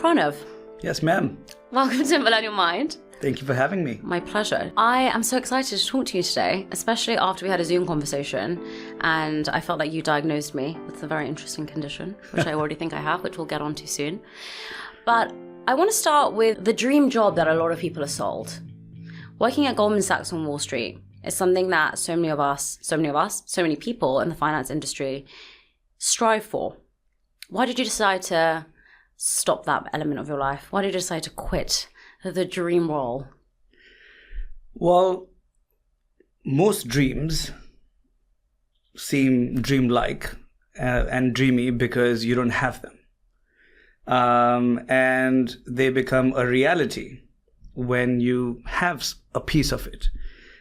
Pranav. Yes, ma'am. Welcome to Millennial Mind. Thank you for having me. My pleasure. I am so excited to talk to you today, especially after we had a Zoom conversation and I felt like you diagnosed me with a very interesting condition, which I already think I have, which we'll get onto soon. But I want to start with the dream job that a lot of people are sold. Working at Goldman Sachs on Wall Street is something that so many people in the finance industry strive for. Why did you decide to stop that element of your life? Why did you decide to quit the dream role? Well, most dreams seem dreamlike and dreamy because you don't have them. And they become a reality when you have a piece of it.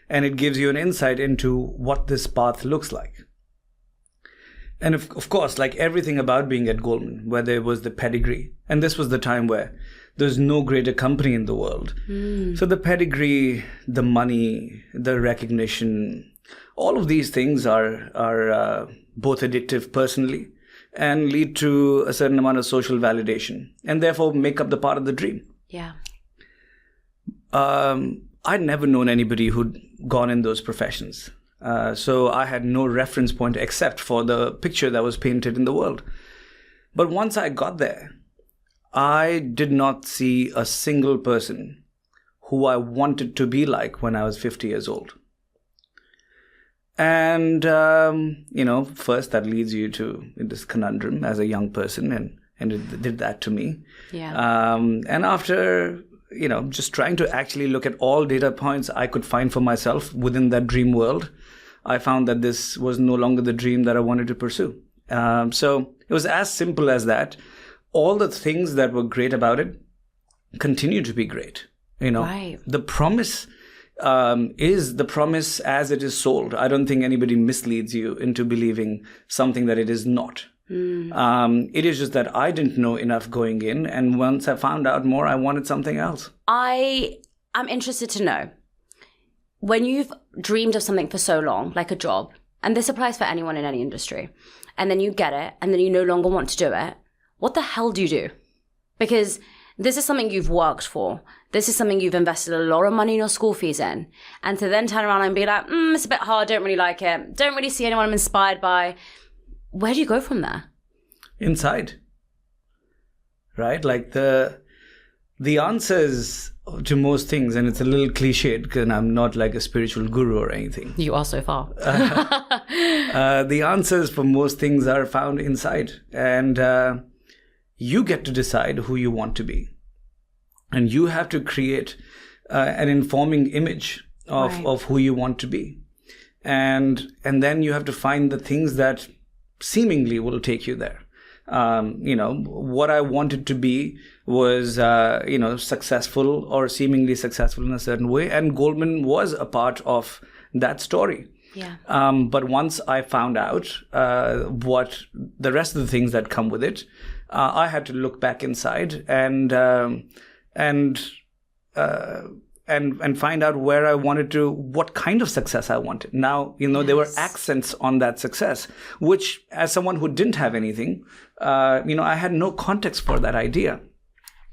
And it gives you an insight into what this path looks like. And of course, like everything about being at Goldman, whether it was the pedigree, and this was the time where there's no greater company in the world. So the pedigree, the money, the recognition, all of these things are both addictive personally and lead to a certain amount of social validation and therefore make up the part of the dream. Yeah. I'd never known anybody who'd gone in those professions. So I had no reference point except for the picture that was painted in the world. But once I got there, I did not see a single person who I wanted to be like when I was 50 years old. And, first that leads you to this conundrum as a young person, and it did that to me. Yeah. And after, just trying to actually look at all data points I could find for myself within that dream world, I found that this was no longer the dream that I wanted to pursue. So it was as simple as that. All the things that were great about it continue to be great. Right. The promise is the promise as it is sold. I don't think anybody misleads you into believing something that it is not. It is just that I didn't know enough going in. And once I found out more, I wanted something else. I am interested to know, when you've dreamed of something for so long, like a job, and this applies for anyone in any industry, and then you get it, and then you no longer want to do it, what the hell do you do? Because this is something you've worked for. This is something you've invested a lot of money in your school fees in. And to then turn around and be like, it's a bit hard, don't really like it, don't really see anyone I'm inspired by. Where do you go from there? Inside. Right? Like the answers to most things, and it's a little cliched because I'm not like a spiritual guru or anything. You are so far. The answers for most things are found inside. And you get to decide who you want to be. And you have to create an informing image of who you want to be. And then you have to find the things that seemingly will take you there. What I wanted to be was, successful or seemingly successful in a certain way. And Goldman was a part of that story. Yeah. But once I found out what the rest of the things that come with it, I had to look back inside and find out where I wanted to, what kind of success I wanted. Now, there were accents on that success, which as someone who didn't have anything, I had no context for that idea.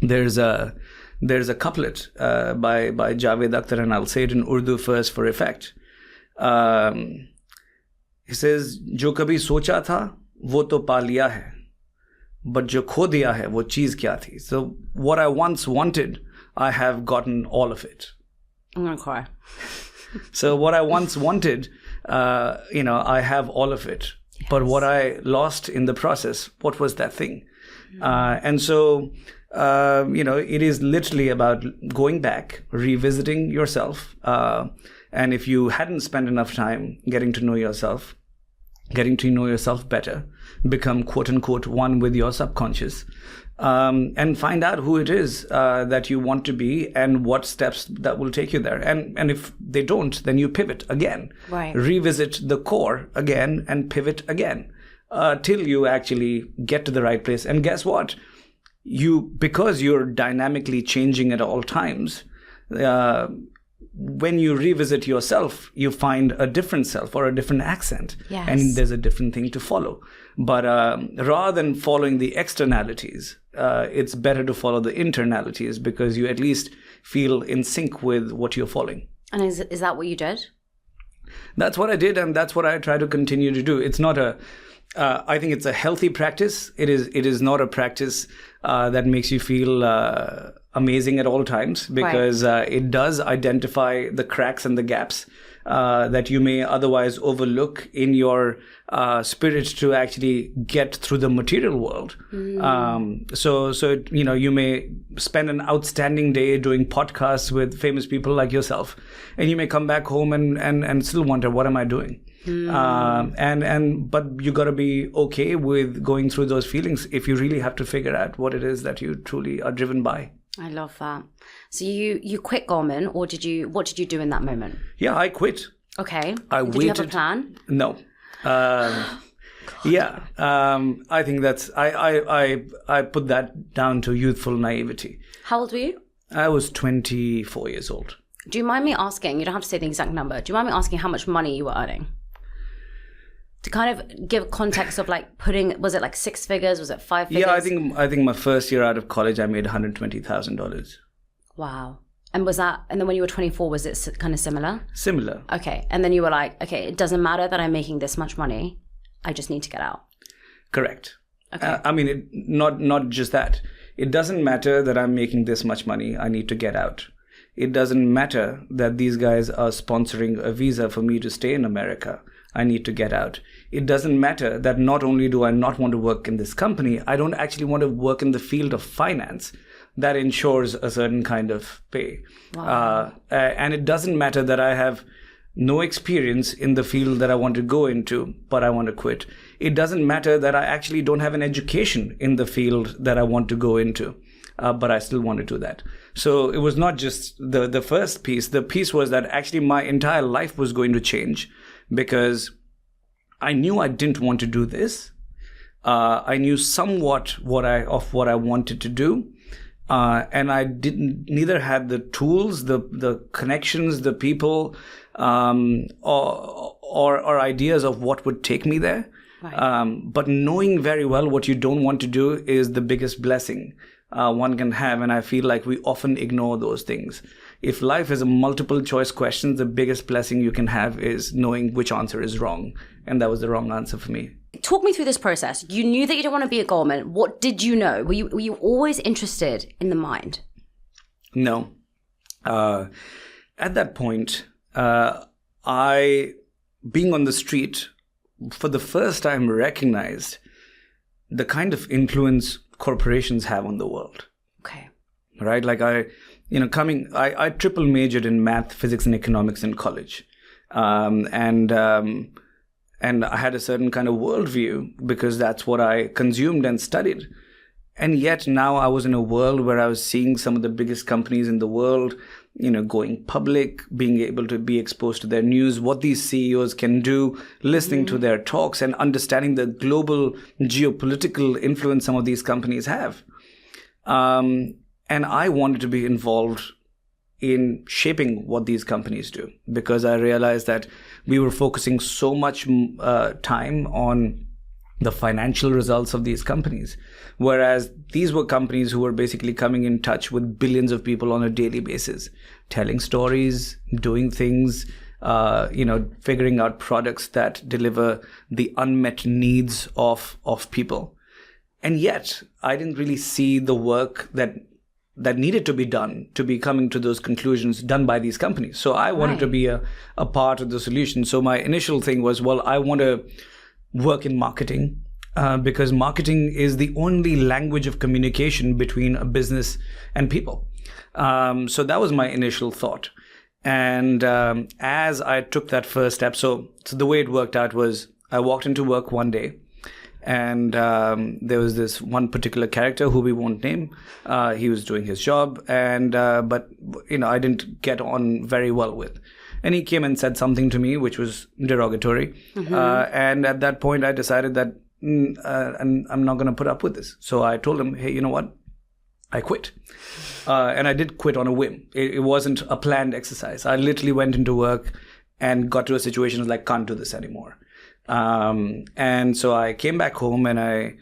There's a couplet by Javed Akhtar, and I'll say it in Urdu first for effect. He says, "Jo kabhi socha tha, wo to pa liya hai. But jo kho diya hai, wo cheez kya thi?" So what I once wanted, I have gotten all of it. I'm going to cry. So what I once wanted, I have all of it. Yes. But what I lost in the process, what was that thing? And so, it is literally about going back, revisiting yourself. And if you hadn't spent enough time getting to know yourself better, become quote unquote one with your subconscious, and find out who it is that you want to be and what steps that will take you there. And if they don't, then you pivot again. Right. Revisit the core again and pivot again till you actually get to the right place. And guess what? Because you're dynamically changing at all times, when you revisit yourself, you find a different self or a different accent. Yes. And there's a different thing to follow. But rather than following the externalities, it's better to follow the internalities, because you at least feel in sync with what you're following. And is that what you did? That's what I did, and that's what I try to continue to do. It's not I think it's a healthy practice. It is not a practice that makes you feel amazing at all times, because it does identify the cracks and the gaps that you may otherwise overlook in your spirit to actually get through the material world. So you may spend an outstanding day doing podcasts with famous people like yourself, and you may come back home and still wonder, what am I doing? But you got to be okay with going through those feelings if you really have to figure out what it is that you truly are driven by. I love that. So you quit Goldman, or what did you do in that moment? Yeah, I quit. Okay. Did you have a plan? No. I think that's I put that down to youthful naivety. How old were you? I was 24 years old. Do you mind me asking? You don't have to say the exact number. Do you mind me asking how much money you were earning? To kind of give context of was it like 6 figures? Was it 5 figures? Yeah, I think my first year out of college, I made $120,000. Wow. And then when you were 24, was it kind of similar? Similar. Okay. And then you were like, okay, it doesn't matter that I'm making this much money. I just need to get out. Correct. Okay. Not just that. It doesn't matter that I'm making this much money. I need to get out. It doesn't matter that these guys are sponsoring a visa for me to stay in America. I need to get out. It doesn't matter that not only do I not want to work in this company, I don't actually want to work in the field of finance that ensures a certain kind of pay. Wow. And it doesn't matter that I have no experience in the field that I want to go into, but I want to quit. It doesn't matter that I actually don't have an education in the field that I want to go into, but I still want to do that. So it was not just the first piece. The piece was that actually my entire life was going to change, because I knew I didn't want to do this. I knew somewhat what I wanted to do. And I neither had the tools, the connections, the people, or ideas of what would take me there. Right. But knowing very well what you don't want to do is the biggest blessing one can have. And I feel like we often ignore those things. If life is a multiple choice question, the biggest blessing you can have is knowing which answer is wrong. And that was the wrong answer for me. Talk me through this process. You knew that you didn't want to be at Goldman. What did you know? Were you always interested in the mind? No. At that point, I, being on the street, for the first time recognized the kind of influence corporations have on the world. Okay. Right? Like I triple majored in math, physics, and economics in college. And I had a certain kind of worldview because that's what I consumed and studied. And yet now I was in a world where I was seeing some of the biggest companies in the world, going public, being able to be exposed to their news, what these CEOs can do, listening to their talks and understanding the global geopolitical influence some of these companies have. And I wanted to be involved in shaping what these companies do, because I realized that we were focusing so much time on the financial results of these companies, whereas these were companies who were basically coming in touch with billions of people on a daily basis, telling stories, doing things, figuring out products that deliver the unmet needs of people. And yet I didn't really see the work that needed to be done to be coming to those conclusions done by these companies. So I wanted to be a part of the solution. So my initial thing was, well, I want to work in marketing because marketing is the only language of communication between a business and people. So that was my initial thought. And as I took that first step, so the way it worked out was I walked into work one day, and there was this one particular character who we won't name. He was doing his job, and but I didn't get on very well with. And he came and said something to me which was derogatory. And at that point, I decided that I'm not going to put up with this. So I told him, hey, you know what? I quit. And I did quit on a whim. It wasn't a planned exercise. I literally went into work and got to a situation like, can't do this anymore. And so I came back home and I,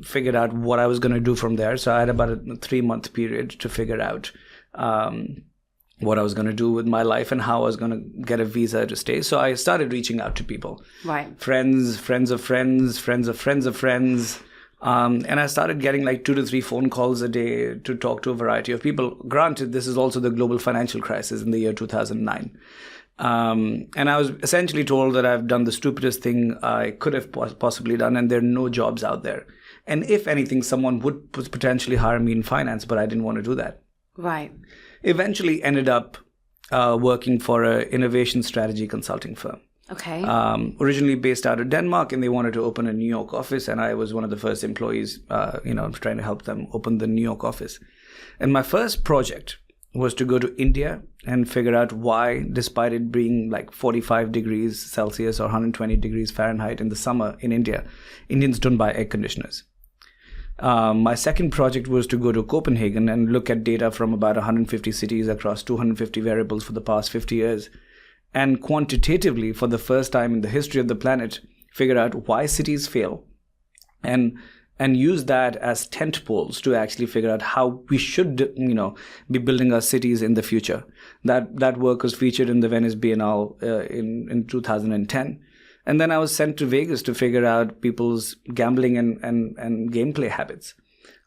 figured out what I was going to do from there. So I had about a 3-month period to figure out what I was going to do with my life and how I was going to get a visa to stay. So I started reaching out to people. Right. Friends of friends, friends of friends of friends. And I started getting like 2 to 3 phone calls a day to talk to a variety of people. Granted, this is also the global financial crisis in the year 2009. And I was essentially told that I've done the stupidest thing I could have possibly done, and there are no jobs out there. And if anything, someone would potentially hire me in finance, but I didn't want to do that. Right. Eventually ended up working for an innovation strategy consulting firm. Okay. Originally based out of Denmark, and they wanted to open a New York office, and I was one of the first employees, trying to help them open the New York office. And my first project was to go to India and figure out why, despite it being like 45 degrees Celsius or 120 degrees Fahrenheit in the summer in India, Indians don't buy air conditioners. My second project was to go to Copenhagen and look at data from about 150 cities across 250 variables for the past 50 years. And quantitatively, for the first time in the history of the planet, figure out why cities fail and use that as tent poles to actually figure out how we should, be building our cities in the future. That work was featured in the Venice Biennale in 2010. And then I was sent to Vegas to figure out people's gambling and gameplay habits.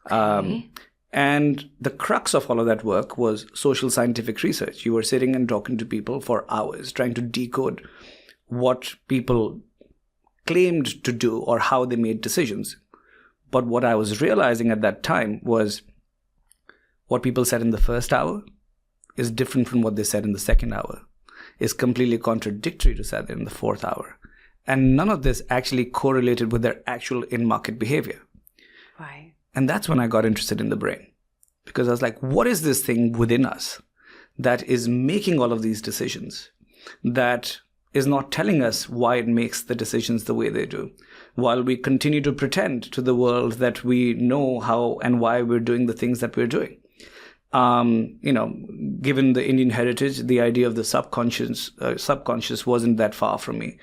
Okay. And the crux of all of that work was social scientific research. You were sitting and talking to people for hours, trying to decode what people claimed to do or how they made decisions. But what I was realizing at that time was what people said in the first hour is different from what they said in the second hour, is completely contradictory to said in the fourth hour. And none of this actually correlated with their actual in-market behavior. Right. And that's when I got interested in the brain. Because I was like, what is this thing within us that is making all of these decisions, that is not telling us why it makes the decisions the way they do, while we continue to pretend to the world that we know how and why we're doing the things that we're doing. Given the Indian heritage, the idea of the subconscious wasn't that far from me.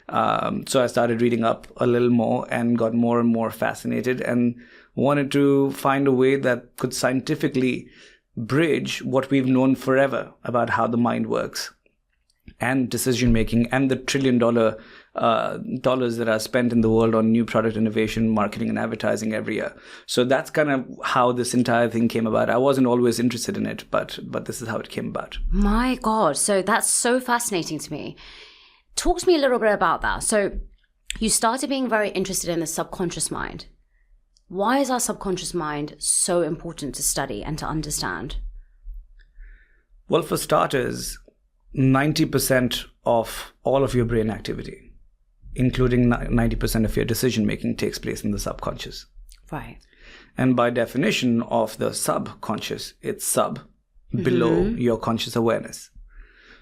So I started reading up a little more and got more and more fascinated and wanted to find a way that could scientifically bridge what we've known forever about how the mind works and decision making and the $1 trillion dollars that are spent in the world on new product innovation, marketing and advertising every year. So that's kind of how this entire thing came about. I wasn't always interested in it, but this is how it came about. My God. So that's so fascinating to me. Talk to me a little bit about that. So you started being very interested in the subconscious mind. Why is our subconscious mind so important to study and to understand? Well, for starters, 90% of all of your brain activity, including 90% of your decision making, takes place in the subconscious. Right. And by definition of the subconscious, it's below your conscious awareness.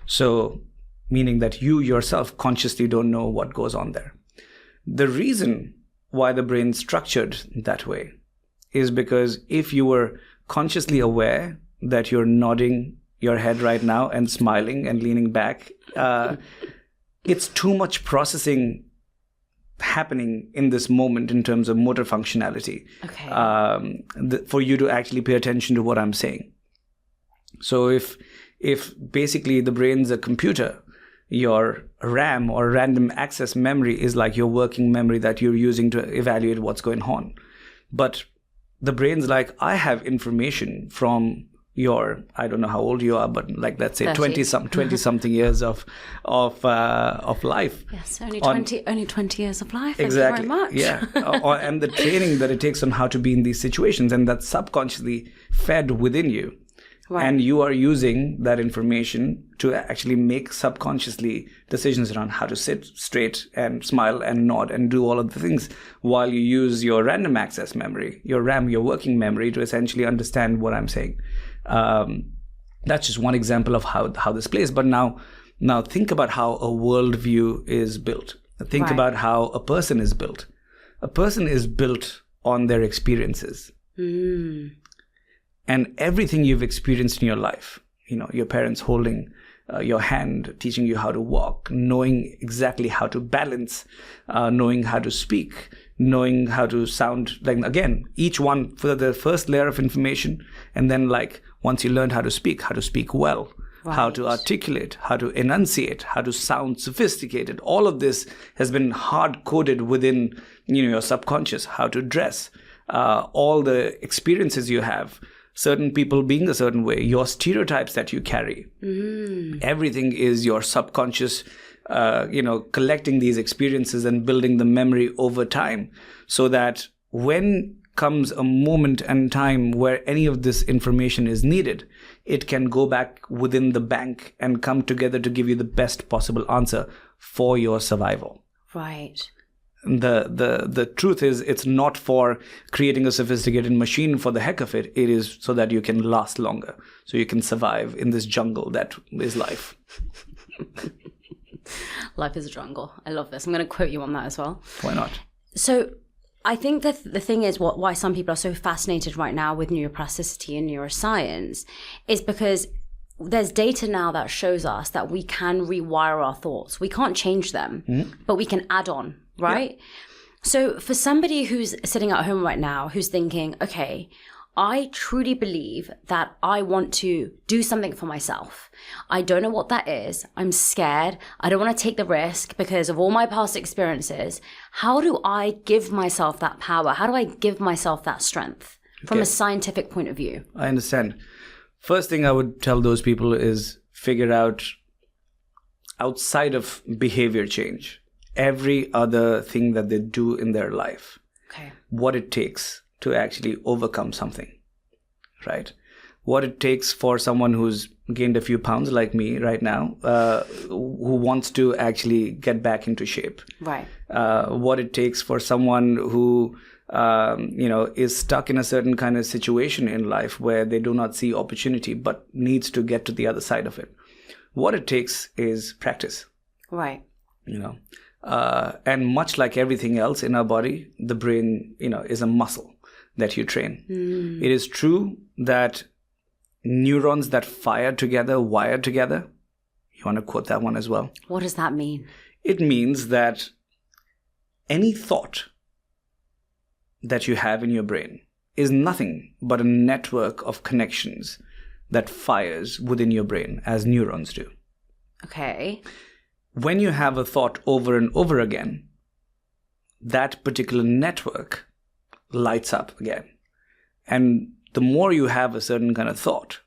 So, meaning that you yourself consciously don't know what goes on there. The reason why the brain's structured that way is because if you were consciously aware that you're nodding your head right now and smiling and leaning back, it's too much processing happening in this moment in terms of motor functionality. Okay. For you to actually pay attention to what I'm saying. So if basically the brain's a computer, your RAM or random access memory is like your working memory that you're using to evaluate what's going on. But the brain's like, I have information from your, I don't know how old you are, but like, let's say 20 something years of life. Yes, only 20 years of life. Exactly. Thank you very much. Yeah. And the training that it takes on how to be in these situations, and that's subconsciously fed within you. Right. And you are using that information to actually make subconsciously decisions around how to sit straight and smile and nod and do all of the things, while you use your random access memory, your RAM, your working memory, to essentially understand what I'm saying. That's just one example of how this plays. But now think about how a worldview is built. Think about how a person is built. A person is built on their experiences. And everything you've experienced in your life, your parents holding your hand, teaching you how to walk, knowing exactly how to balance, knowing how to speak, knowing how to sound, like, again, each one for the first layer of information. And then, like, once you learned how to speak well, how to articulate, how to enunciate, how to sound sophisticated, all of this has been hard coded within your subconscious. How to dress, all the experiences you have, certain people being a certain way, your stereotypes that you carry, everything is your subconscious collecting these experiences and building the memory over time, so that when comes a moment and time where any of this information is needed, it can go back within the bank and come together to give you the best possible answer for your survival. Right. The truth is, it's not for creating a sophisticated machine for the heck of it. It is so that you can last longer, so you can survive in this jungle that is life. Life is a jungle. I love this. I'm going to quote you on that as well. Why not? So I think that the thing is why some people are so fascinated right now with neuroplasticity and neuroscience is because there's data now that shows us that we can rewire our thoughts. We can't change them, but we can add on, right? Yeah. So for somebody who's sitting at home right now, who's thinking, okay, I truly believe that I want to do something for myself. I don't know what that is. I'm scared. I don't want to take the risk because of all my past experiences. How do I give myself that power? How do I give myself that strength from a scientific point of view? I understand. First thing I would tell those people is figure out, outside of behavior change, every other thing that they do in their life, what it takes to actually overcome something, right? What it takes for someone who's gained a few pounds like me right now, who wants to actually get back into shape. Right. What it takes for someone who, is stuck in a certain kind of situation in life where they do not see opportunity but needs to get to the other side of it. What it takes is practice. Right. And much like everything else in our body, the brain, is a muscle that you train. It is true that neurons that fire together, wire together. You want to quote that one as well? What does that mean? It means that any thought that you have in your brain is nothing but a network of connections that fires within your brain as neurons do. Okay. When you have a thought over and over again, that particular network lights up again. And the more you have a certain kind of thought,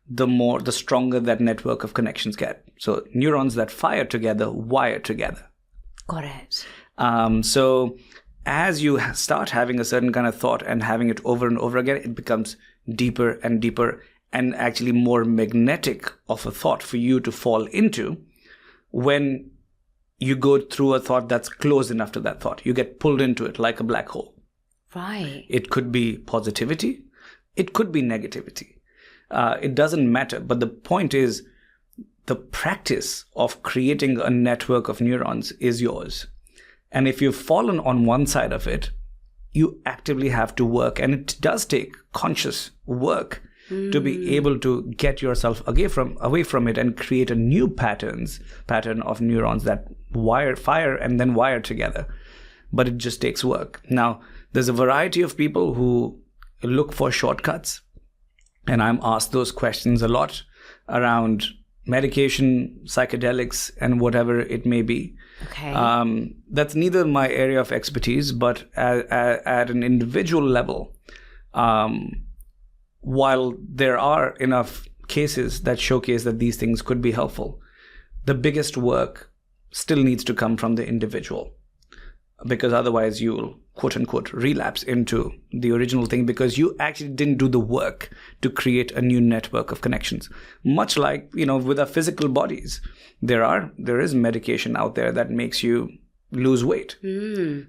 the stronger that network of connections get. So neurons that fire together, wire together. Got it. So as you start having a certain kind of thought and having it over and over again, it becomes deeper and deeper and actually more magnetic of a thought for you to fall into. When you go through a thought that's close enough to that thought, you get pulled into it like a black hole. Right. It could be positivity. It could be negativity. It doesn't matter. But the point is, the practice of creating a network of neurons is yours. And if you've fallen on one side of it, you actively have to work. And it does take conscious work to be able to get yourself away from it and create a new pattern of neurons that fire and then wire together. But it just takes work. Now, there's a variety of people who look for shortcuts, and I'm asked those questions a lot around medication, psychedelics, and whatever it may be. Okay. That's neither my area of expertise, but at an individual level, while there are enough cases that showcase that these things could be helpful, the biggest work still needs to come from the individual, because otherwise you'll quote unquote relapse into the original thing because you actually didn't do the work to create a new network of connections. Much like, with our physical bodies, there is medication out there that makes you lose weight,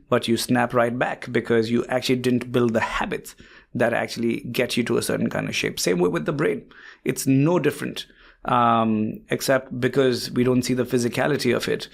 but you snap right back because you actually didn't build the habits that actually get you to a certain kind of shape. Same way with the brain. It's no different, except because we don't see the physicality of it.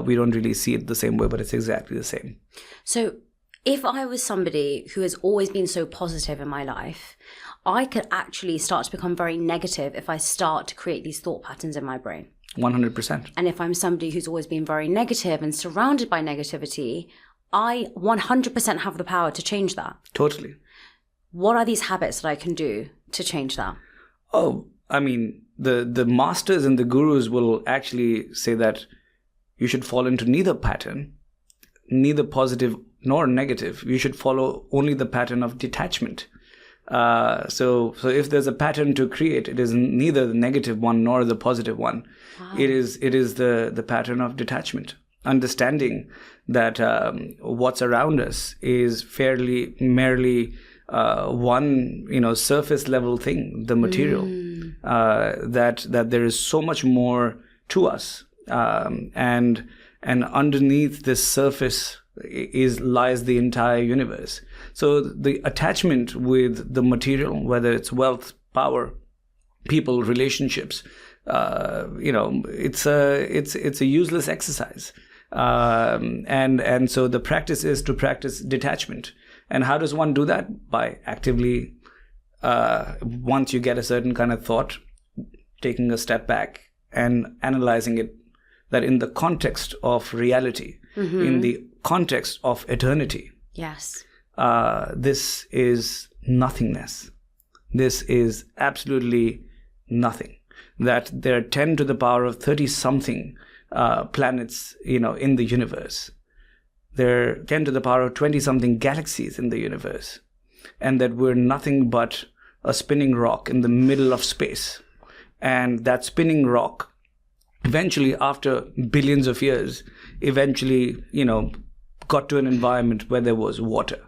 We don't really see it the same way, but it's exactly the same. So If I was somebody who has always been so positive in my life, I could actually start to become very negative if I start to create these thought patterns in my brain. 100%. And if I'm somebody who's always been very negative and surrounded by negativity, I 100% have the power to change that. Totally. What are these habits that I can do to change that? Oh, I mean, the masters and the gurus will actually say that you should fall into neither pattern, neither positive nor negative. You should follow only the pattern of detachment. So if there's a pattern to create, it is neither the negative one nor the positive one. Wow. It is the pattern of detachment. Understanding that what's around us is fairly merely one surface level thing, the material. That there is so much more to us, and underneath this surface lies the entire universe. So the attachment with the material, whether it's wealth, power, people, relationships, it's a useless exercise. And so the practice is to practice detachment. And how does one do that? By actively, once you get a certain kind of thought, taking a step back and analyzing it, that in the context of reality, in the context of eternity. Yes. This is nothingness. This is absolutely nothing. That there are 10 to the power of 30 something planets, in the universe. There are 10 to the power of 20 something galaxies in the universe. And that we're nothing but a spinning rock in the middle of space. And that spinning rock, eventually, after billions of years, got to an environment where there was water.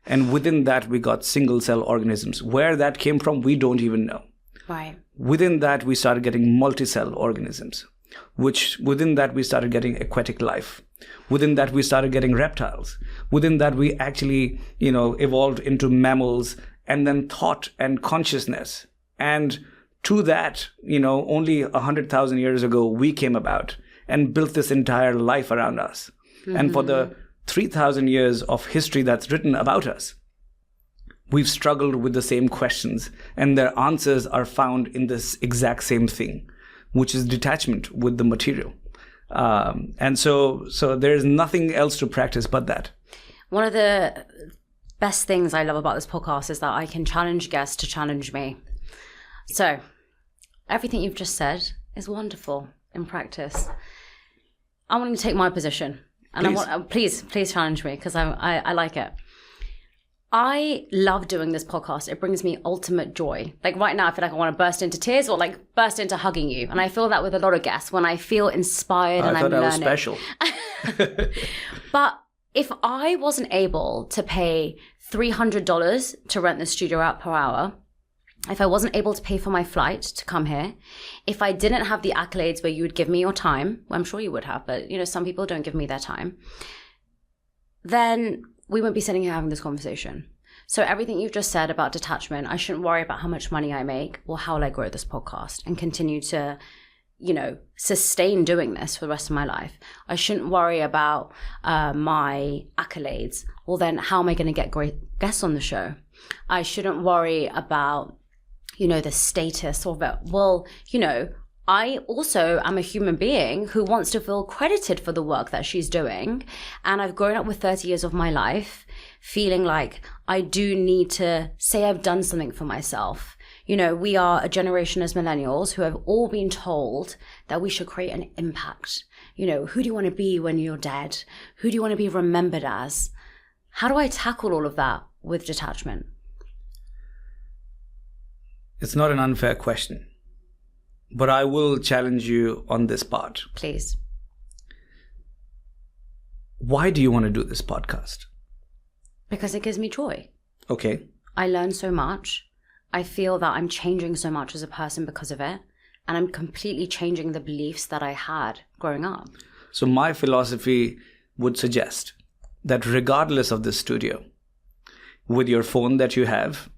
And within that, we got single-cell organisms. Where that came from, we don't even know. Right. Within that, we started getting multi-cell organisms, which within that, we started getting aquatic life. Within that, we started getting reptiles. Within that, we actually, evolved into mammals, and then thought and consciousness. And to that, only 100,000 years ago, we came about and built this entire life around us. And for the 3,000 years of history that's written about us, we've struggled with the same questions, and their answers are found in this exact same thing, which is detachment with the material. And so there's nothing else to practice but that. One of the best things I love about this podcast is that I can challenge guests to challenge me. So everything you've just said is wonderful in practice. I want you to take my position. And please challenge me, because I like it. I love doing this podcast. It brings me ultimate joy. Like right now, I feel like I want to burst into tears or like burst into hugging you. And I feel that with a lot of guests when I feel inspired and I'm learning. I thought I was special. But if I wasn't able to pay $300 to rent the studio out per hour, if I wasn't able to pay for my flight to come here, if I didn't have the accolades where you would give me your time, well, I'm sure you would have, but some people don't give me their time, then we wouldn't be sitting here having this conversation. So everything you've just said about detachment, I shouldn't worry about how much money I make or how will I grow this podcast and continue to, sustain doing this for the rest of my life. I shouldn't worry about my accolades. Well, then how am I going to get great guests on the show? I shouldn't worry about the status of it. Well, I also am a human being who wants to feel credited for the work that she's doing. And I've grown up with 30 years of my life feeling like I do need to say I've done something for myself. We are a generation as millennials who have all been told that we should create an impact. Who do you want to be when you're dead? Who do you want to be remembered as? How do I tackle all of that with detachment? It's not an unfair question, but I will challenge you on this part. Please. Why do you want to do this podcast? Because it gives me joy. Okay. I learn so much. I feel that I'm changing so much as a person because of it. And I'm completely changing the beliefs that I had growing up. So my philosophy would suggest that regardless of this studio, with your phone that you have,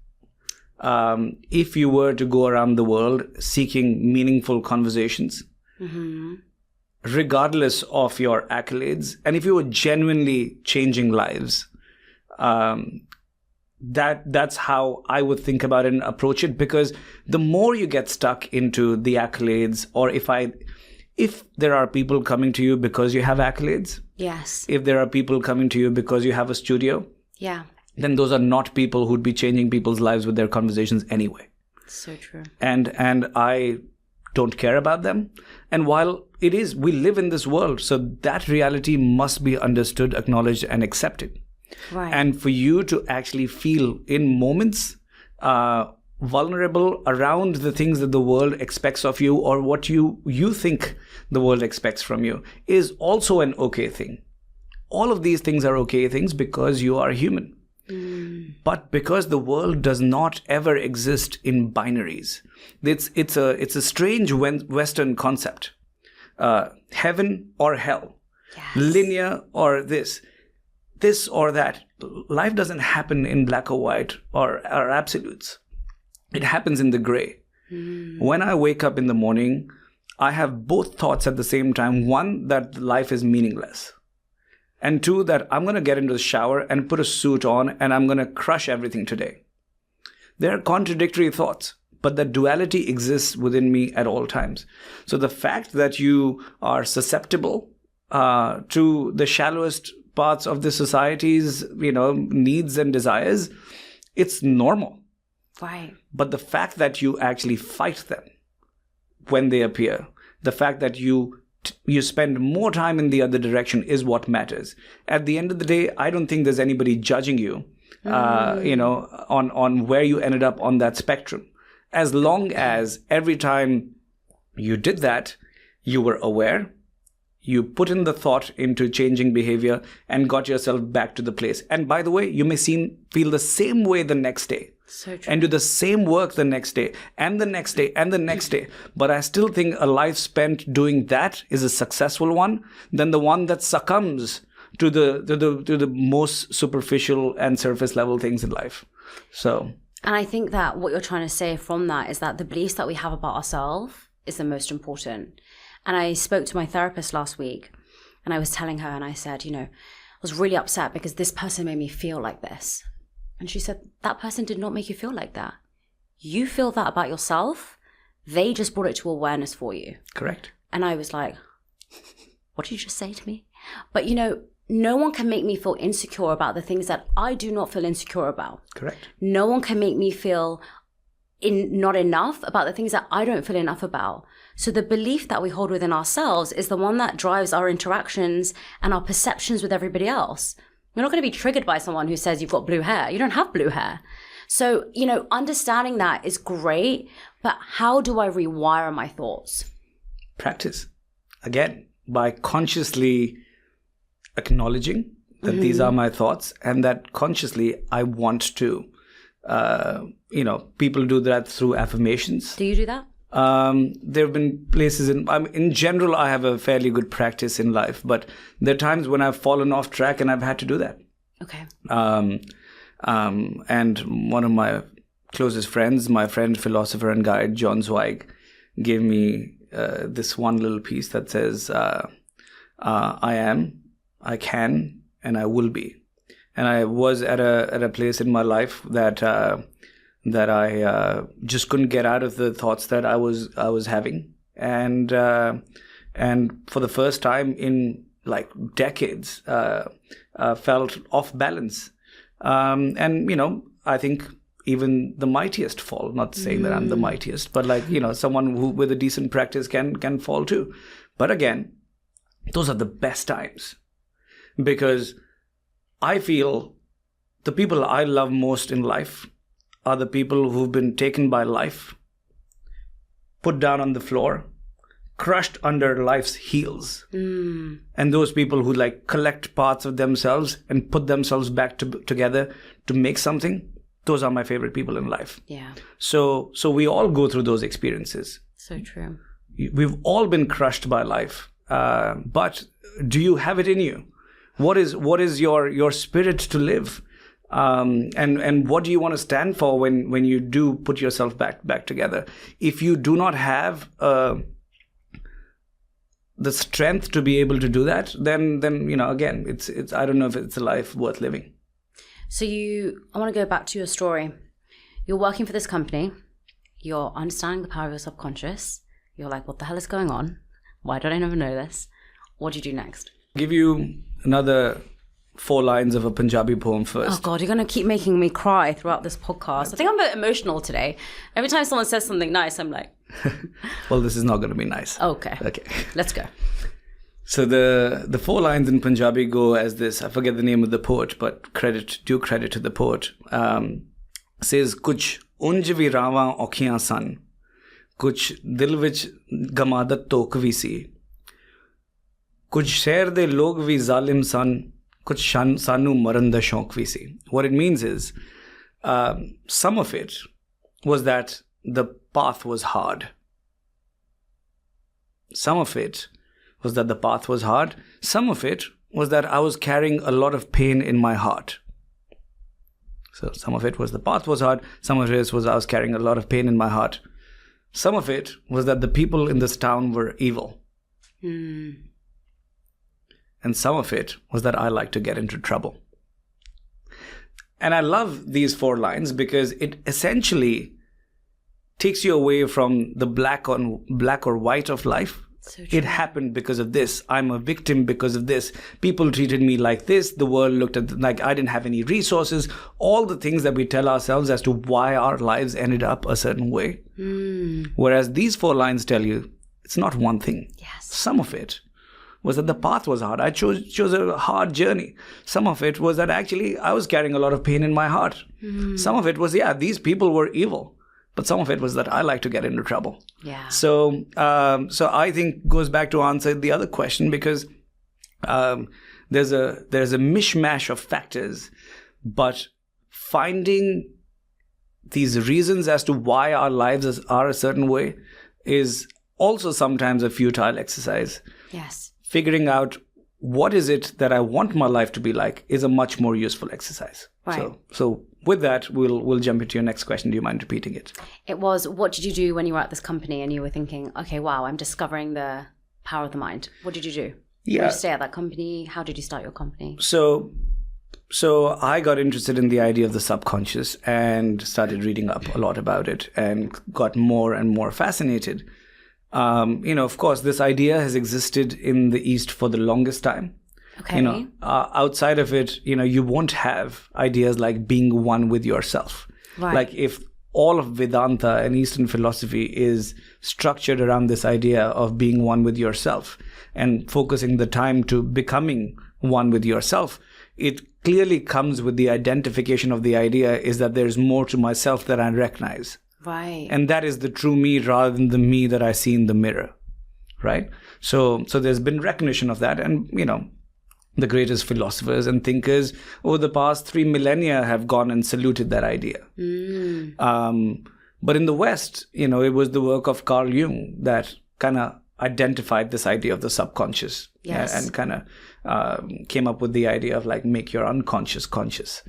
if you were to go around the world seeking meaningful conversations, regardless of your accolades, and if you were genuinely changing lives, That's how I would think about it and approach it, because the more you get stuck into the accolades, or if there are people coming to you because you have accolades, yes, if there are people coming to you because you have a studio, yeah, then those are not people who'd be changing people's lives with their conversations anyway. So true. And I don't care about them. And while it is, we live in this world, so that reality must be understood, acknowledged, and accepted. Right. And for you to actually feel in moments vulnerable around the things that the world expects of you, or what you think the world expects from you, is also an okay thing. All of these things are okay things because you are human. But because the world does not ever exist in binaries, it's a strange Western concept. Heaven or hell, yes. Linear or this or that. Life doesn't happen in black or white or absolutes. It happens in the gray. When I wake up in the morning, I have both thoughts at the same time. One, that life is meaningless. And two, that I'm going to get into the shower and put a suit on and I'm going to crush everything today. There are contradictory thoughts, but the duality exists within me at all times. So the fact that you are susceptible to the shallowest parts of the society's, needs and desires, it's normal. Right. But the fact that you actually fight them when they appear, the fact that you spend more time in the other direction is what matters. At the end of the day, I don't think there's anybody judging you, on where you ended up on that spectrum. As long as every time you did that, you were aware, you put in the thought into changing behavior and got yourself back to the place. And by the way, you may feel the same way the next day. So true. And do the same work the next day and the next day and the next day. But I still think a life spent doing that is a successful one than the one that succumbs to the most superficial and surface level things in life. So. And I think that what you're trying to say from that is that the beliefs that we have about ourselves is the most important. And I spoke to my therapist last week and I was telling her, and I said, I was really upset because this person made me feel like this. And she said, that person did not make you feel like that. You feel that about yourself. They just brought it to awareness for you. Correct. And I was like, what did you just say to me? But, no one can make me feel insecure about the things that I do not feel insecure about. Correct. No one can make me feel not enough about the things that I don't feel enough about. So the belief that we hold within ourselves is the one that drives our interactions and our perceptions with everybody else. You're not going to be triggered by someone who says you've got blue hair. You don't have blue hair. So, understanding that is great, but how do I rewire my thoughts? Practice. Again, by consciously acknowledging that these are my thoughts and that consciously I want to, people do that through affirmations. Do you do that? There have been places in general, I have a fairly good practice in life, but there are times when I've fallen off track and I've had to do that. Okay. And one of my closest friends, my friend, philosopher and guide, John Zweig, gave me this one little piece that says, I am, I can, and I will be. And I was at a place in my life that I just couldn't get out of the thoughts that I was having, and for the first time in like decades, felt off balance, and I think even the mightiest fall. Not saying that I'm the mightiest, but someone who with a decent practice can fall too. But again, those are the best times, because I feel the people I love most in life are the people who've been taken by life, put down on the floor, crushed under life's heels. And those people who collect parts of themselves and put themselves back together to make something, those are my favorite people in life. Yeah. So we all go through those experiences. So true. We've all been crushed by life. But do you have it in you? What is your spirit to live? And what do you want to stand for when you do put yourself back together? If you do not have the strength to be able to do that, then again, it's I don't know if it's a life worth living. So I want to go back to your story. You're working for this company. You're understanding the power of your subconscious. You're like, what the hell is going on? Why don't I never know this? What do you do next? Give you another 4 lines of a Punjabi poem first. Oh God, you're going to keep making me cry throughout this podcast. I think I'm a bit emotional today. Every time someone says something nice, I'm like... Well, this is not going to be nice. Okay. Let's go. So the 4 lines in Punjabi go as this. I forget the name of the poet, but due credit to the poet. Says, Kuch unj vi raਵਾਂ ਔਖੀਆਂ ਸਨ, ਕੁਝ ਦਿਲ ਵਿੱਚ ਗਮਾਦਤ ਤੋਕ ਵੀ ਸੀ, ਕੁਝ ਸ਼ਹਿਰ ਦੇ ਲੋਕ ਵੀ ਜ਼ਾਲਿਮ ਸਨ, ਕੁਝ ਸਾਨੂੰ ਮਰਨ ਦਾ ਸ਼ੌਕ ਵੀ ਸੀ. What it means is, some of it was that the path was hard. Some of it was that the path was hard. Some of it was that I was carrying a lot of pain in my heart. So some of it was the path was hard. Some of it was I was carrying a lot of pain in my heart. Some of it was that the people in this town were evil. And some of it was that I like to get into trouble. And I love these 4 lines because it essentially takes you away from the black or white of life. So it happened because of this. I'm a victim because of this. People treated me like this. The world looked at like I didn't have any resources. All the things that we tell ourselves as to why our lives ended up a certain way. Whereas these 4 lines tell you it's not one thing. Yes. Some of it was that the path was hard. I chose a hard journey. Some of it was that actually I was carrying a lot of pain in my heart. Some of it was, these people were evil. But some of it was that I like to get into trouble. Yeah. So I think goes back to answer the other question because there's a mishmash of factors, but finding these reasons as to why our lives are a certain way is also sometimes a futile exercise. Yes. Figuring out what is it that I want my life to be like is a much more useful exercise. Right. So with that, we'll jump into your next question. Do you mind repeating it? It was, what did you do when you were at this company and you were thinking, okay, wow, I'm discovering the power of the mind? What did you do? Yeah. Did you stay at that company? How did you start your company? So I got interested in the idea of the subconscious and started reading up a lot about it and got more and more fascinated. Of course, this idea has existed in the East for the longest time. Okay. Outside of it, you won't have ideas like being one with yourself. Right. Like if all of Vedanta and Eastern philosophy is structured around this idea of being one with yourself and focusing the time to becoming one with yourself, it clearly comes with the identification of the idea is that there's more to myself that I recognize. Right. And that is the true me rather than the me that I see in the mirror. Right? So there's been recognition of that. And, the greatest philosophers and thinkers over the past 3 millennia have gone and saluted that idea. But in the West, it was the work of Carl Jung that kind of identified this idea of the subconscious. Yes. And kind of came up with the idea of like make your unconscious conscious.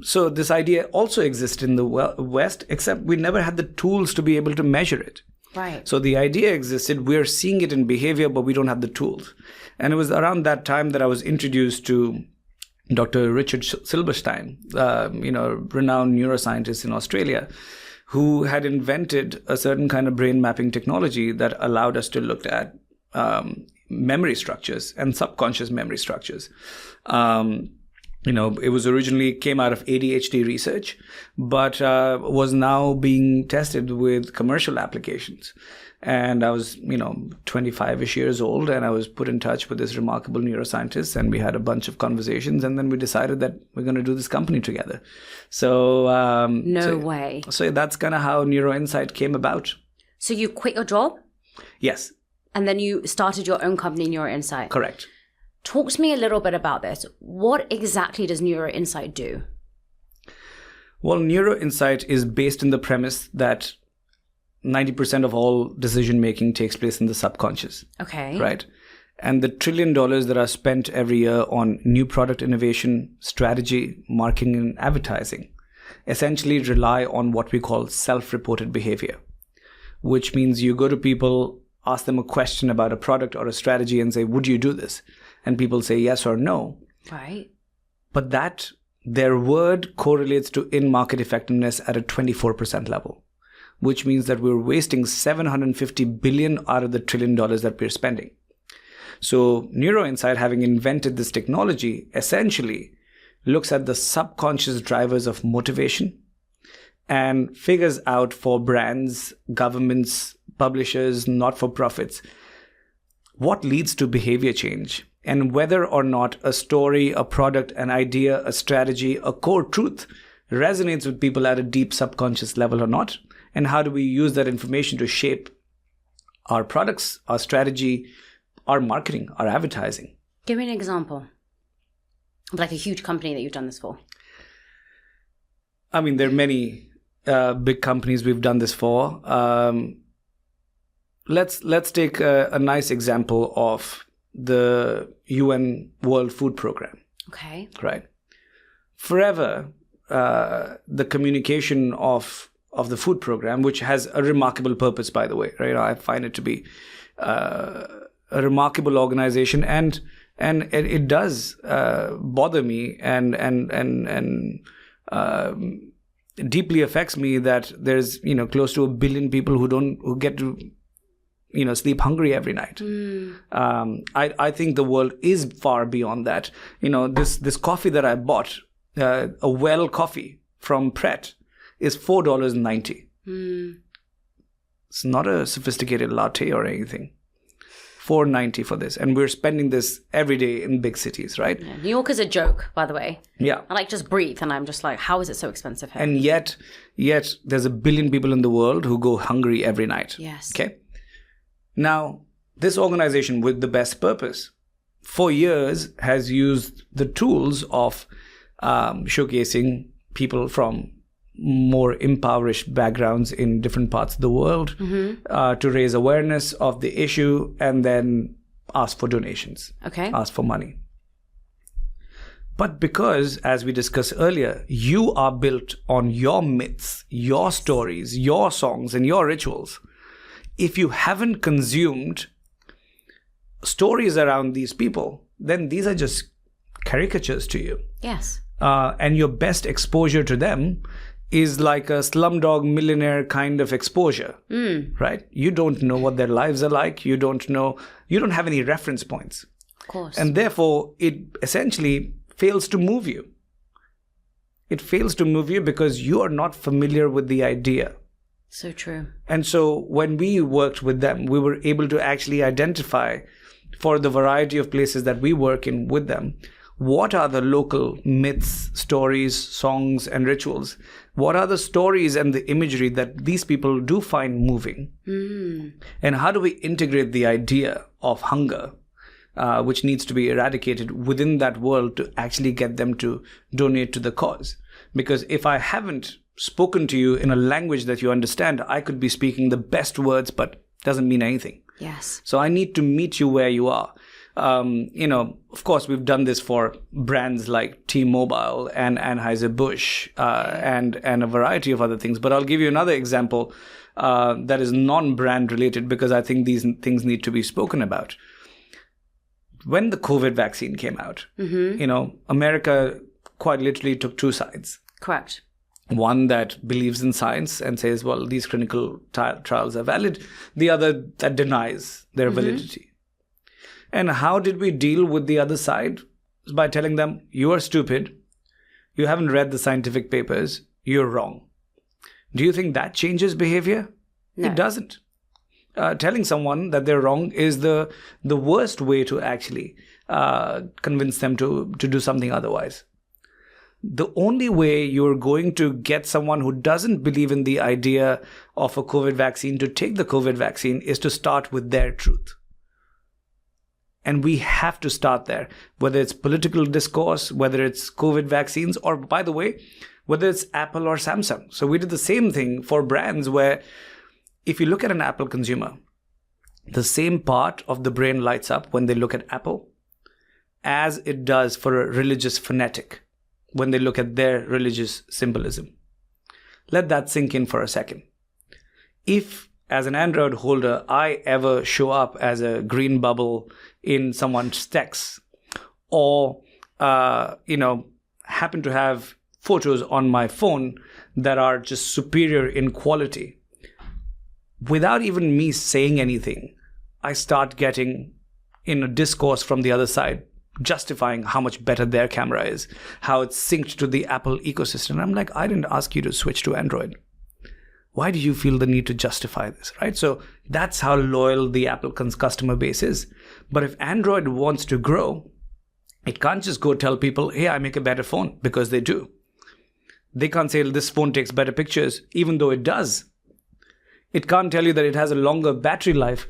So this idea also exists in the West, except we never had the tools to be able to measure it. Right. So the idea existed, we're seeing it in behavior, but we don't have the tools. And it was around that time that I was introduced to Dr. Richard Silberstein, renowned neuroscientist in Australia, who had invented a certain kind of brain mapping technology that allowed us to look at memory structures and subconscious memory structures. It was originally came out of ADHD research, but was now being tested with commercial applications. And I was, 25-ish years old, and I was put in touch with this remarkable neuroscientist, and we had a bunch of conversations, and then we decided that we're going to do this company together. So no way. So that's kind of how NeuroInsight came about. So you quit your job? Yes. And then you started your own company, NeuroInsight. Correct. Talk to me a little bit about this. What exactly does NeuroInsight do? Well, NeuroInsight is based in the premise that 90% of all decision-making takes place in the subconscious. Okay. Right? And the $1 trillion that are spent every year on new product innovation, strategy, marketing, and advertising essentially rely on what we call self-reported behavior, which means you go to people, ask them a question about a product or a strategy and say, would you do this? And people say yes or no. Right. But that their word correlates to in-market effectiveness at a 24% level, which means that we're wasting $750 billion out of the $1 trillion that we're spending. So NeuroInsight, having invented this technology, essentially looks at the subconscious drivers of motivation and figures out for brands, governments, publishers, not-for-profits, what leads to behavior change and whether or not a story, a product, an idea, a strategy, a core truth resonates with people at a deep subconscious level or not. And how do we use that information to shape our products, our strategy, our marketing, our advertising? Give me an example of like a huge company that you've done this for. I mean, there are many big companies we've done this for. Let's take a nice example of the UN World Food Program. Okay. Right. Forever, the communication of the food program, which has a remarkable purpose, by the way, right? I find it to be a remarkable organization, and it does bother me and deeply affects me that there's close to 1 billion people who get to sleep hungry every night. I think the world is far beyond that. This coffee that I bought, a well coffee from Pret, is $4.90. It's not a sophisticated latte or anything. $4.90 for this, and we're spending this every day in big cities, right? Yeah. New York is a joke, by the way. Yeah. I just breathe, and I'm just like, how is it so expensive here? And yet there's 1 billion people in the world who go hungry every night. Yes. Okay. Now, this organization with the best purpose for years has used the tools of showcasing people from more impoverished backgrounds in different parts of the world to raise awareness of the issue and then ask for donations. Okay. Ask for money. But because, as we discussed earlier, you are built on your myths, your stories, your songs, and your rituals, if you haven't consumed stories around these people, then these are just caricatures to you. Yes. And your best exposure to them is like a Slumdog Millionaire kind of exposure, right? You don't know what their lives are like. You don't have any reference points. Of course. And therefore, it essentially fails to move you. It fails to move you because you are not familiar with the idea. So true. And so when we worked with them, we were able to actually identify, for the variety of places that we work in with them, what are the local myths, stories, songs, and rituals? What are the stories and the imagery that these people do find moving? And how do we integrate the idea of hunger, which needs to be eradicated within that world to actually get them to donate to the cause? Because if I haven't spoken to you in a language that you understand, I could be speaking the best words, but doesn't mean anything. Yes. So I need to meet you where you are. Of course, we've done this for brands like T-Mobile and Anheuser-Busch and a variety of other things. But I'll give you another example that is non-brand related because I think these things need to be spoken about. When the COVID vaccine came out, America quite literally took two sides. Correct. One that believes in science and says, well, these clinical trials are valid. The other that denies their validity. And how did we deal with the other side? By telling them, you are stupid. You haven't read the scientific papers. You're wrong. Do you think that changes behavior? No. It doesn't. Telling someone that they're wrong is the worst way to actually convince them to do something otherwise. The only way you're going to get someone who doesn't believe in the idea of a COVID vaccine to take the COVID vaccine is to start with their truth. And we have to start there, whether it's political discourse, whether it's COVID vaccines, or by the way, whether it's Apple or Samsung. So we did the same thing for brands where if you look at an Apple consumer, the same part of the brain lights up when they look at Apple as it does for a religious fanatic when they look at their religious symbolism. Let that sink in for a second. If, as an Android holder, I ever show up as a green bubble in someone's text or, have happen to have photos on my phone that are just superior in quality, without even me saying anything, I start getting in a discourse from the other side, justifying how much better their camera is, how it's synced to the Apple ecosystem. I'm like, I didn't ask you to switch to Android. Why do you feel the need to justify this, right? So that's how loyal the Apple customer base is. But if Android wants to grow, it can't just go tell people, hey, I make a better phone, because they do. They can't say this phone takes better pictures, even though it does. It can't tell you that it has a longer battery life.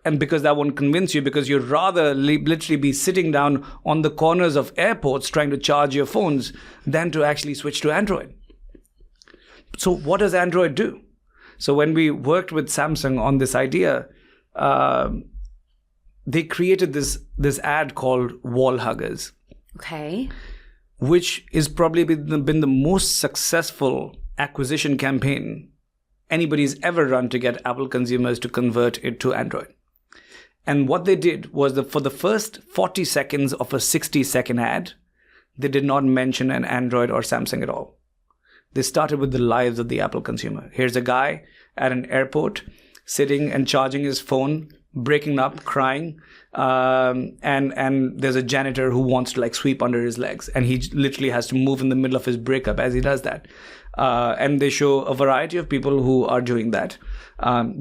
And because that won't convince you, because you'd rather literally be sitting down on the corners of airports trying to charge your phones than to actually switch to Android. So what does Android do? So when we worked with Samsung on this idea, they created this ad called Wall Huggers. Okay. Which is probably been the most successful acquisition campaign anybody's ever run to get Apple consumers to convert it to Android. And what they did was that for the first 40 seconds of a 60-second ad, they did not mention an Android or Samsung at all. They started with the lives of the Apple consumer. Here's a guy at an airport sitting and charging his phone, breaking up, crying, and there's a janitor who wants to sweep under his legs, and he literally has to move in the middle of his breakup as he does that. And they show a variety of people who are doing that,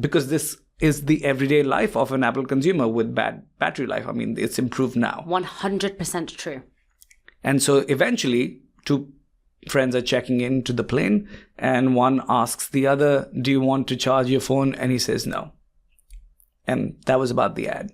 because this is the everyday life of an Apple consumer with bad battery life. I mean, it's improved now. 100% true. And so eventually, two friends are checking into the plane, and one asks the other, do you want to charge your phone? And he says no. And that was about the ad.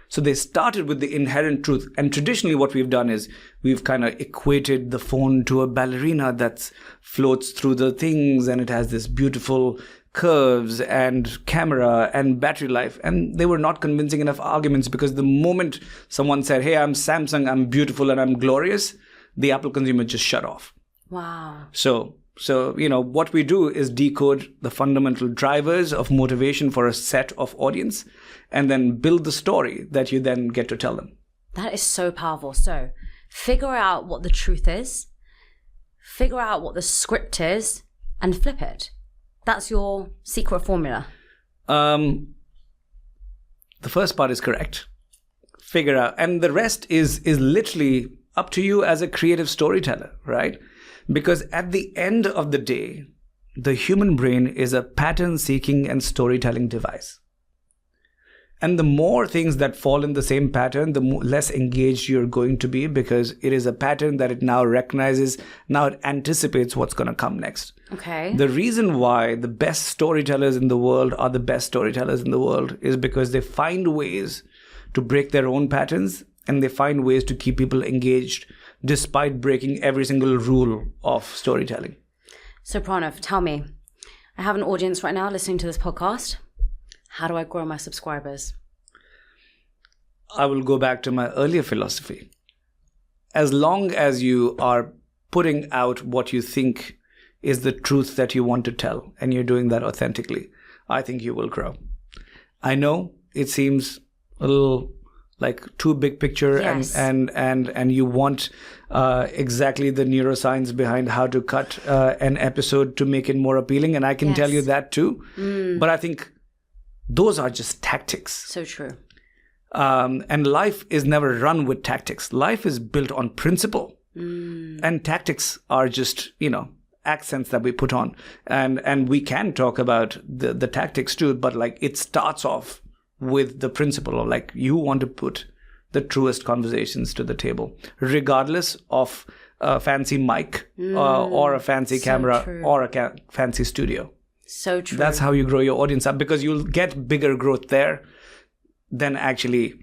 So they started with the inherent truth. And traditionally what we've done is we've kind of equated the phone to a ballerina that floats through the things, and it has this beautiful curves and camera and battery life. And they were not convincing enough arguments, because the moment someone said, hey, I'm Samsung, I'm beautiful and I'm glorious, the Apple consumer just shut off. Wow. So what we do is decode the fundamental drivers of motivation for a set of audience, and then build the story that you then get to tell them. That is so powerful. So figure out what the truth is, figure out what the script is, and flip it. That's your secret formula. The first part is correct. Figure out. And the rest is literally up to you as a creative storyteller, right? Because at the end of the day, the human brain is a pattern-seeking and storytelling device. And the more things that fall in the same pattern, the less engaged you're going to be, because it is a pattern that it now recognizes. Now it anticipates what's going to come next. Okay. The reason why the best storytellers in the world are the best storytellers in the world is because they find ways to break their own patterns, and they find ways to keep people engaged despite breaking every single rule of storytelling. So Pranav, tell me, I have an audience right now listening to this podcast. How do I grow my subscribers? I will go back to my earlier philosophy. As long as you are putting out what you think is the truth that you want to tell, and you're doing that authentically, I think you will grow. I know it seems a little like too big picture, yes, and you want exactly the neuroscience behind how to cut an episode to make it more appealing, and I can tell you that too. But I think those are just tactics. So true. And life is never run with tactics. Life is built on principle. And tactics are just, accents that we put on. And we can talk about the tactics too, but it starts off with the principle of you want to put the truest conversations to the table, regardless of a fancy mic or a fancy camera or a fancy studio. So true. That's how you grow your audience up, because you'll get bigger growth there than actually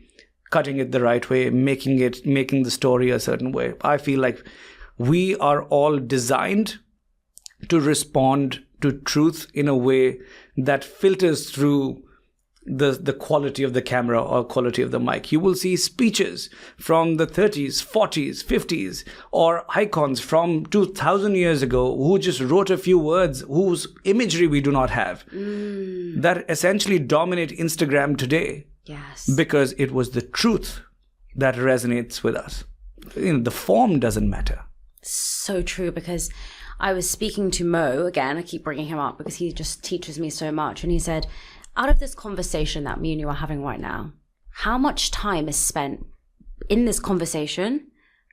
cutting it the right way, making the story a certain way. I feel like we are all designed to respond to truth in a way that filters through the quality of the camera or quality of the mic. You will see speeches from the 30s, 40s, 50s, or icons from 2000 years ago who just wrote a few words, whose imagery we do not have, that essentially dominate Instagram today. Yes. Because it was the truth that resonates with us. The form doesn't matter. So true, because I was speaking to Mo, again, I keep bringing him up because he just teaches me so much. And he said, out of this conversation that me and you are having right now, how much time is spent in this conversation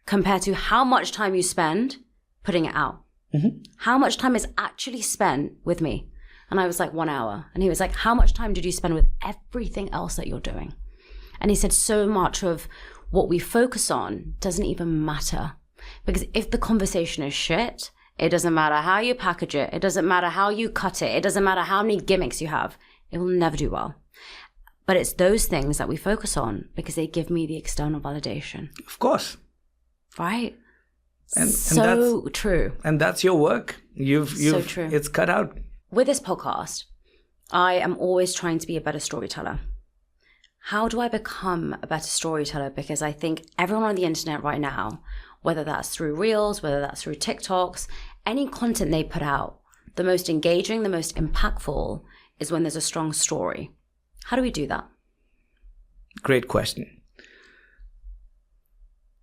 compared to how much time you spend putting it out? Mm-hmm. How much time is actually spent with me? And I was like, 1 hour. And he was like, how much time did you spend with everything else that you're doing? And he said, so much of what we focus on doesn't even matter. Because if the conversation is shit, it doesn't matter how you package it. It doesn't matter how you cut it. It doesn't matter how many gimmicks you have. It will never do well. But it's those things that we focus on because they give me the external validation. Of course. Right? And so that's, true. And that's your work. You've so true. It's cut out. With this podcast, I am always trying to be a better storyteller. How do I become a better storyteller? Because I think everyone on the internet right now, whether that's through Reels, whether that's through TikToks, any content they put out, the most engaging, the most impactful is when there's a strong story. How do we do that? Great question.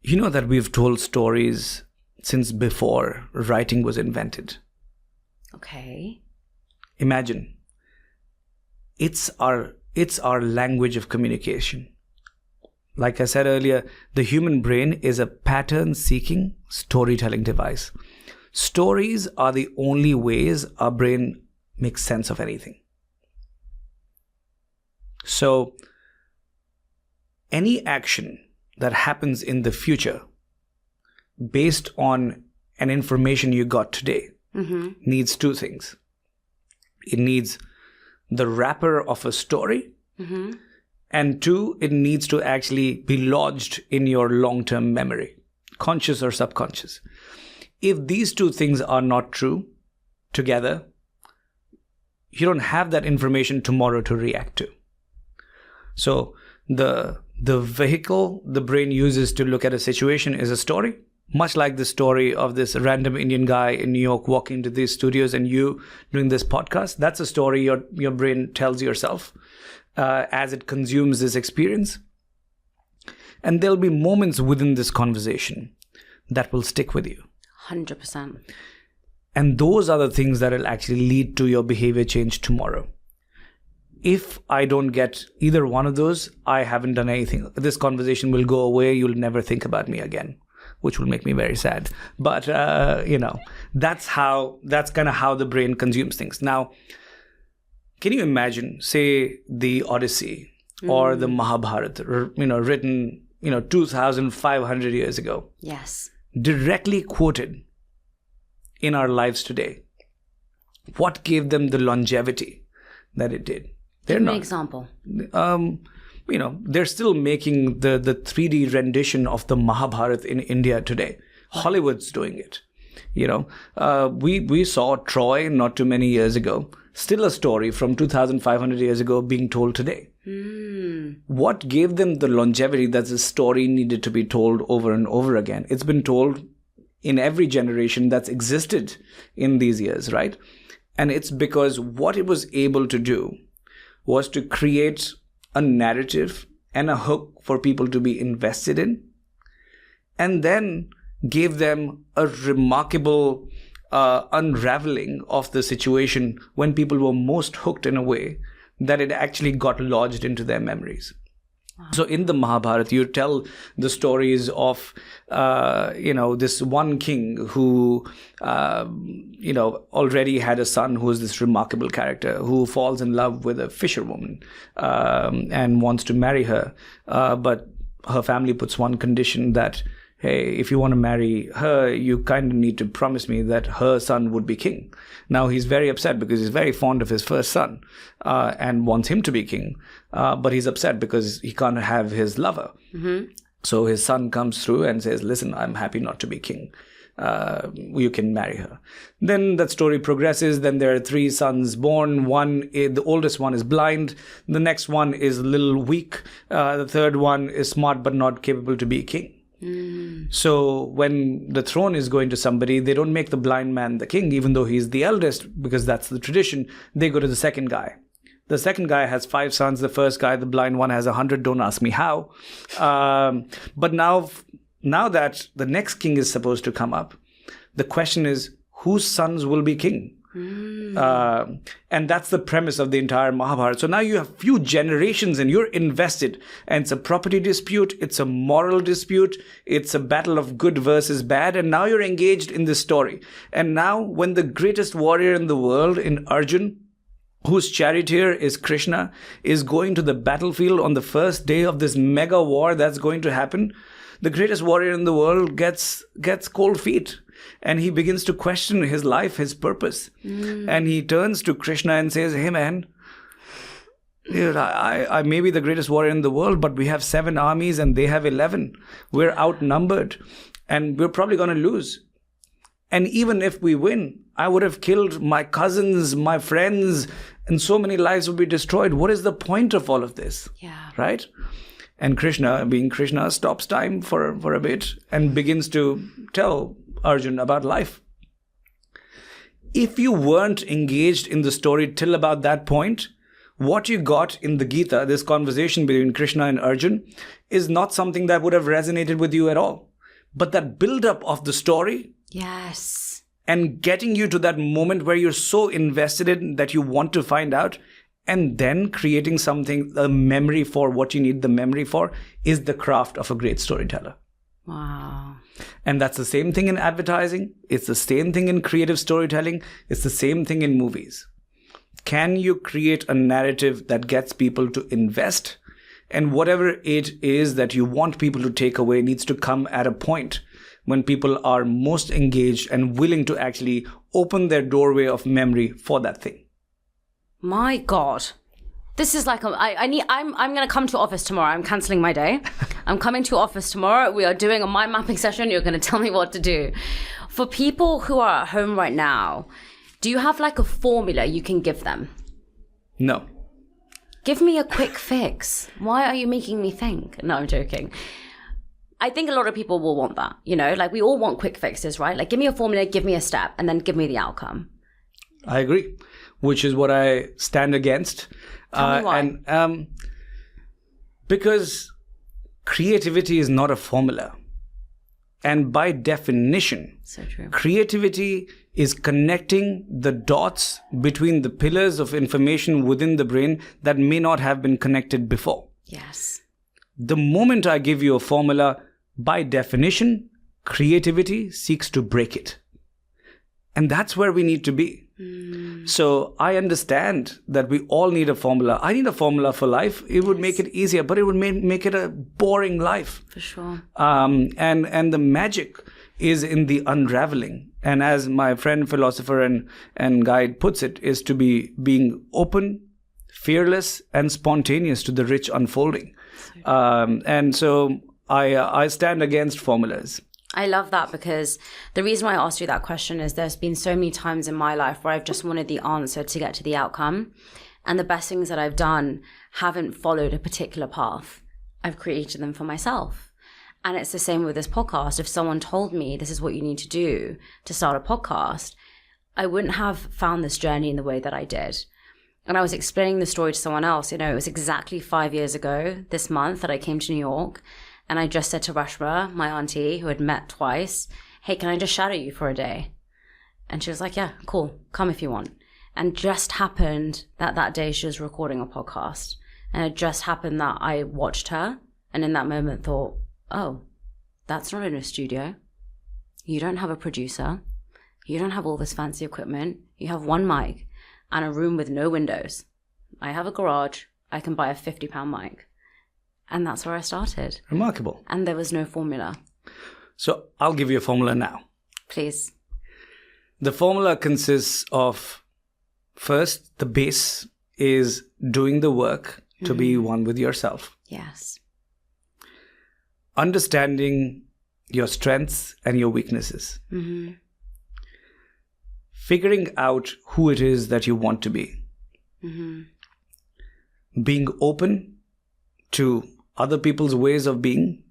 You know that we've told stories since before writing was invented. Okay. Imagine. It's our language of communication. Like I said earlier, the human brain is a pattern-seeking storytelling device. Stories are the only ways our brain makes sense of anything. So, any action that happens in the future based on an information you got today needs two things. It needs the wrapper of a story, and two, it needs to actually be lodged in your long-term memory, conscious or subconscious. If these two things are not true together, you don't have that information tomorrow to react to. So the vehicle the brain uses to look at a situation is a story, much like the story of this random Indian guy in New York walking into these studios and you doing this podcast. That's a story your brain tells yourself as it consumes this experience. And there'll be moments within this conversation that will stick with you. 100%. And those are the things that will actually lead to your behavior change tomorrow. If I don't get either one of those, I haven't done anything. This conversation will go away. You'll never think about me again, which will make me very sad. But, that's kind of how the brain consumes things. Now, can you imagine, say, the Odyssey or the Mahabharata, written, 2,500 years ago? Yes. Directly quoted in our lives today. What gave them the longevity that it did? Give me an example. They're still making the 3D rendition of the Mahabharata in India today. Hollywood's doing it. We saw Troy not too many years ago. Still a story from 2,500 years ago being told today. What gave them the longevity that the story needed to be told over and over again? It's been told in every generation that's existed in these years, right? And it's because what it was able to do was to create a narrative and a hook for people to be invested in, and then gave them a remarkable unraveling of the situation when people were most hooked in a way that it actually got lodged into their memories. So in the Mahabharata, you tell the stories of, this one king who, already had a son who is this remarkable character who falls in love with a fisherwoman and wants to marry her. But her family puts one condition that, hey, if you want to marry her, you kind of need to promise me that her son would be king. Now, he's very upset because he's very fond of his first son and wants him to be king. But he's upset because he can't have his lover. So his son comes through and says, listen, I'm happy not to be king. You can marry her. Then that story progresses. Then there are 3 sons born. The oldest one is blind. The next one is a little weak. The third one is smart but not capable to be king. So when the throne is going to somebody, they don't make the blind man the king, even though he's the eldest, because that's the tradition. They go to the second guy. The second guy has 5 sons. The first guy, the blind one, has 100. Don't ask me how. But now now that the next king is supposed to come up, the question is, whose sons will be king? And that's the premise of the entire Mahabharata. So now you have few generations and you're invested, and it's a property dispute, it's a moral dispute, it's a battle of good versus bad, and now you're engaged in this story. And now when the greatest warrior in the world, in Arjun, whose charioteer is Krishna, is going to the battlefield on the first day of this mega war that's going to happen, the greatest warrior in the world gets cold feet. And he begins to question his life, his purpose. And he turns to Krishna and says, hey man, I may be the greatest warrior in the world, but we have 7 armies and they have 11. We're outnumbered and we're probably going to lose. And even if we win, I would have killed my cousins, my friends, and so many lives would be destroyed. What is the point of all of this? Yeah. Right? And Krishna, being Krishna, stops time for a bit and begins to tell Arjun about life. If you weren't engaged in the story till about that point, what you got in the Gita, this conversation between Krishna and Arjun, is not something that would have resonated with you at all. But that build-up of the story, yes, and getting you to that moment where you're so invested in that you want to find out, and then creating something, a memory for what you need the memory for, is the craft of a great storyteller. Wow. And that's the same thing in advertising. It's the same thing in creative storytelling. It's the same thing in movies. Can you create a narrative that gets people to invest? And whatever it is that you want people to take away needs to come at a point when people are most engaged and willing to actually open their doorway of memory for that thing. My God. This is like, I'm going to come to office tomorrow. I'm cancelling my day. I'm coming to office tomorrow. We are doing a mind mapping session. You're going to tell me what to do. For people who are at home right now, do you have like a formula you can give them? No. Give me a quick fix. Why are you making me think? No, I'm joking. I think a lot of people will want that. You know, like we all want quick fixes, right? Like give me a formula, give me a step, and then give me the outcome. I agree, which is what I stand against. Tell me why. And because creativity is not a formula. And by definition, so true. Creativity is connecting the dots between the pillars of information within the brain that may not have been connected before. Yes. The moment I give you a formula, by definition, creativity seeks to break it. And that's where we need to be. So I understand that we all need a formula. I need a formula for life. It would make it easier, but it would make it a boring life. For sure. And the magic is in the unraveling. And as my friend, philosopher and guide puts it, is to be being open, fearless, and spontaneous to the rich unfolding. And so I stand against formulas. I love that, because the reason why I asked you that question is there's been so many times in my life where I've just wanted the answer to get to the outcome. And the best things that I've done haven't followed a particular path. I've created them for myself. And it's the same with this podcast. If someone told me this is what you need to do to start a podcast, I wouldn't have found this journey in the way that I did. And I was explaining the story to someone else. You know, it was exactly 5 years ago this month that I came to New York. And I just said to Rashma, my auntie, who had met twice, hey, can I just shadow you for a day? And she was like, yeah, cool. Come if you want. And just happened that day she was recording a podcast. And it just happened that I watched her and in that moment thought, oh, that's not in a studio. You don't have a producer. You don't have all this fancy equipment. You have one mic and a room with no windows. I have a garage. I can buy a £50 mic. And that's where I started. Remarkable. And there was no formula. So I'll give you a formula now. Please. The formula consists of, first, the base is doing the work to be one with yourself. Yes. Understanding your strengths and your weaknesses. Mm-hmm. Figuring out who it is that you want to be. Mm-hmm. Being open to other people's ways of being,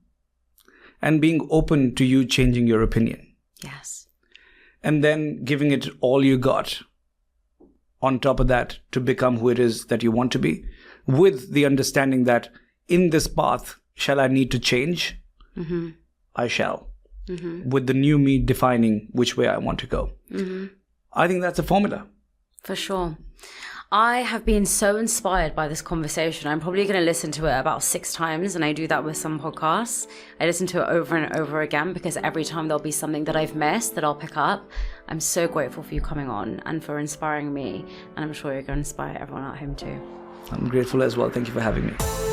and being open to you changing your opinion. Yes. And then giving it all you got on top of that to become who it is that you want to be, with the understanding that in this path, shall I need to change? Mm-hmm. I shall. With the new me defining which way I want to go. I think that's a formula. For sure. I have been so inspired by this conversation. I'm probably going to listen to it about 6 times, and I do that with some podcasts. I listen to it over and over again because every time there'll be something that I've missed that I'll pick up. I'm so grateful for you coming on and for inspiring me, and I'm sure you're going to inspire everyone at home too. I'm grateful as well. Thank you for having me.